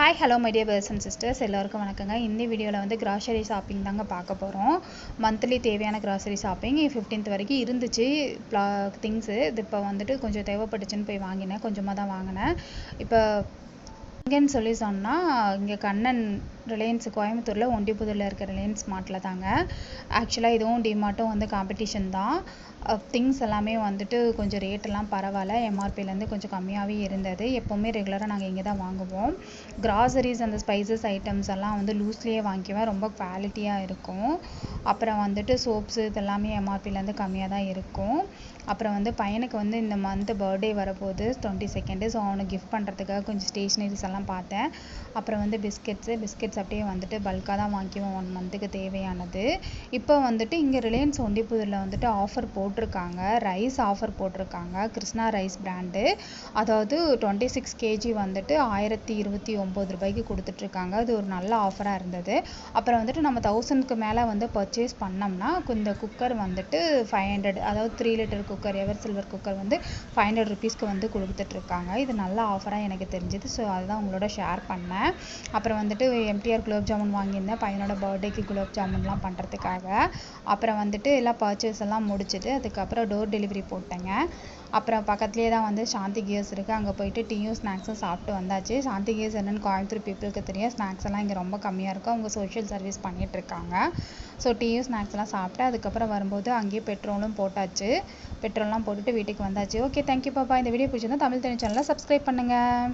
Hi hello my dear brothers and sisters, எல்லோருக்கும் வணக்கங்க. இந்த வீடியோவில் வந்து கிராசரி ஷாப்பிங் தாங்க பார்க்க போகிறோம். மந்த்லி தேவையான கிராசரி ஷாப்பிங் 15th வரைக்கும் இருந்துச்சு திங்ஸு. இது இப்போ வந்துட்டு கொஞ்சம் தேவைப்பட்டுச்சுன்னு போய் வாங்கினேன். கொஞ்சமாக தான் வாங்கினேன். இப்போ எங்கேன்னு சொல்லி சொன்னால், இங்கே கண்ணன் ரிலையன்ஸ் கோயம்புத்தூரில் ஒண்டிப்புதூரில் இருக்க ரிலையன்ஸ் மார்ட்டில் தாங்க. ஆக்சுவலாக இதுவும் டிமார்ட்டும் வந்து காம்படிஷன் தான். திங்ஸ் எல்லாமே வந்துட்டு கொஞ்சம் ரேட்டெல்லாம் பரவாயில்ல, எம்ஆர்பிலேருந்து கொஞ்சம் கம்மியாகவே இருந்தது. எப்போவுமே ரெகுலராக நாங்கள் இங்கே தான் வாங்குவோம். கிராசரிஸ் அந்த ஸ்பைசஸ் ஐட்டம்ஸ் எல்லாம் வந்து லூஸ்லேயே வாங்கிக்குவேன், ரொம்ப குவாலிட்டியாக இருக்கும். அப்புறம் வந்துட்டு சோப்ஸு இதெல்லாமே எம்ஆர்பிலேருந்து கம்மியாக தான் இருக்கும். அப்புறம் வந்து பையனுக்கு வந்து இந்த மந்த்து பர்த்டே வரப்போகுது 22nd. ஸோ அவனுக்கு கிஃப்ட் பண்ணுறதுக்காக கொஞ்சம் ஸ்டேஷ்னரிஸ் எல்லாம் பார்த்தேன். அப்புறம் வந்து பிஸ்கெட்ஸ் அப்படியே வந்துட்டு பல்காக தான் வாங்கிக்குவோம் 1 மந்த்துக்கு தேவையானது. இப்போ வந்துட்டு இங்கே ரிலையன்ஸ் ஒண்டிப்புதூரில் வந்துட்டு ஆஃபர் போட்டிருக்காங்க, ரைஸ் ஆஃபர் போட்டிருக்காங்க. கிருஷ்ணா ரைஸ் பிராண்டு, அதாவது 26 kg வந்துட்டு 1029 ரூபாய்க்கு கொடுத்துட்ருக்காங்க. அது ஒரு நல்ல ஆஃபராக இருந்தது. அப்புறம் வந்துட்டு நம்ம 1000க்கு மேலே வந்து பர்ச்சேஸ் பண்ணோம்னா இந்த குக்கர் வந்துட்டு 500, அதாவது 3 litre cooker, ever silver cooker வந்து 500 ருபீஸ்க்கு வந்து கொடுத்துட்ருக்காங்க. இது நல்ல ஆஃபராக எனக்கு தெரிஞ்சுது. ஸோ அதுதான் உங்களோட ஷேர் பண்ணேன். அப்புறம் வந்துட்டு எம்டிஆர் குலோப் ஜாமுன் வாங்கியிருந்தேன் பையனோட பர்த்டேக்கு குலோப் ஜாமுன்லாம் பண்ணுறதுக்காக. அப்புறம் வந்துட்டு எல்லாம் பர்ச்சேஸ் எல்லாம் முடிச்சுட்டு அதுக்கப்புறம் டோர் டெலிவரி போட்டேங்க. அப்புறம் பக்கத்துலேயே தான் வந்து சாந்தி கியர்ஸ் இருக்குது, அங்கே போயிட்டு டீயும் ஸ்நாக்ஸும் சாப்பிட்டு வந்தாச்சு. சாந்தி கியர்ஸ் என்னென்னு கோயம்புத்தூர் பீப்புளுக்கு தெரியும். ஸ்நாக்ஸ் எல்லாம் இங்கே ரொம்ப கம்மியாக இருக்கும், அவங்க சோஷியல் சர்வீஸ் பண்ணிகிட்ருக்காங்க. ஸோ டீயும் ஸ்நாக்ஸ்லாம் சாப்பிட்டு அதுக்கப்புறம் வரும்போது அங்கேயே பெட்ரோலும் போட்டாச்சு. பெட்ரோல்லாம் போட்டுட்டு வீட்டுக்கு வந்தாச்சு. ஓகே, தேங்க்யூ பாப்பா. இந்த வீடியோ பிடிச்சிருந்தா தமிழ் தெரிஞ்ச சேனலை சப்ஸ்கிரைப் பண்ணுங்கள்.